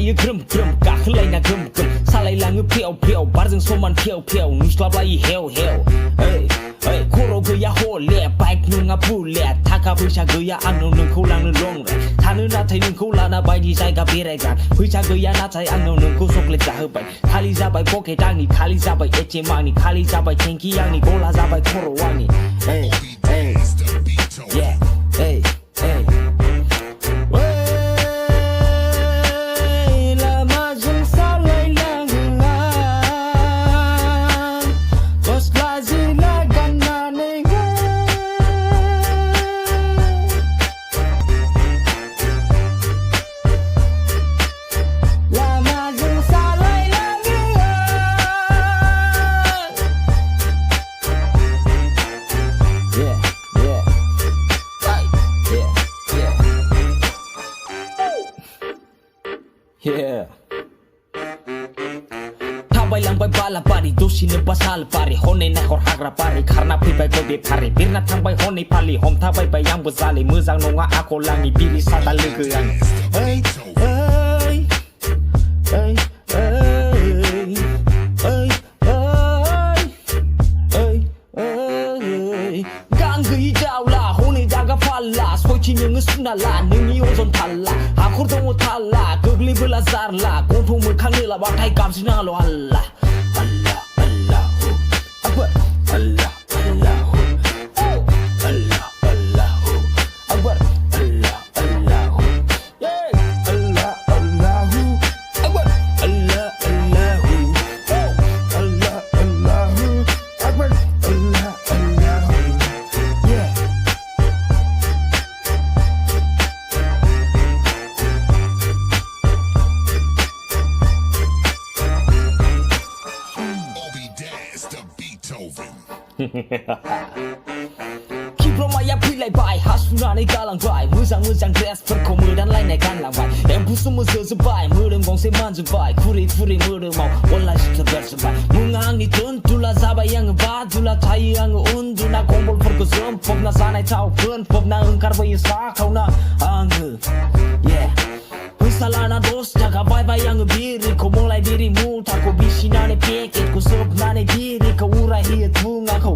लायो ग्रोम ग्रोम गाखोलायना ग्रोम ग्रोम सालायलाङो फेव फेव बारजों समान फेव फेव नुस्लाबलायो हेव हेव खर' गैया हले बाइक नङा बुलेट थाखा फैसा गैया आंनाव नोंखौ लांनो लं राइड थानो नाथाय नोंखौ लाना बायदि जायगा बेरायग्रा फैसा गैया नाथाय आंनाव नोंखौ चकलेट जाहोबाय खालि जाबाय पकेट आंनि खालि जाबाय एटिएम आंनि खालि जाबाय टेंकि आंनि गला जाबाय खर' आंनि थाबायलांबाय बालाबारि दसेनो बासाल बारि हनै नायहर हाग्रा बारि खारना फैबाय गय फारि बिरना थांबाय हनै फालि हमथाबायबाय आंबो जाले मोजां नङा आखल आंनि बिरि सादा लोगो गां गैयि दावला हनै दागा फाल्ला सयथि नोङो सुनाला नोंनि अजन थाल्ला हाखर दङ थाल्ला गोग्लैबोला जारला गन्थं मोखां लाबाथाय गाबज्रिनाङाल' आल्लाह आल्लाह आल्लाहु आकबर आल्लाह आल्लाहु आल्लाह आल्लाहु आकबर आल्लाह आल्लाहु आल्लाह आल्लाहु आकबर आल्लाह आल्लाहु आल्लाह आल्लाहु आकबर आल्लाह आल्लाहु Kibromaya फैलायबाय हासुनानै गालांबाय मोजां मोजां ड्रेसफोरखौ मोदानलायनाय गानलांबाय एम्फौसो मोजोजोबबाय मोदोम गंसे मानजोबबाय खुरै खुरै मोदोमाव अनलाइन सिथर बेरजोबबाय मुङा आंनि दोनथुला जाबाय आङो बादुला थायो आङो उन्दुना कम्बलफोरखौ जोमफबना जानाय थाव फोनफबना ओंखारबोयो साखावना आङो फैसा लाना 10 थाखा बायबाय आङो बिरिखौ मलाई बिरि मुथाखौ बिसिनानै पेकेटखौ सोबनानै बिरिखौ उरायहोयो थुङाखौ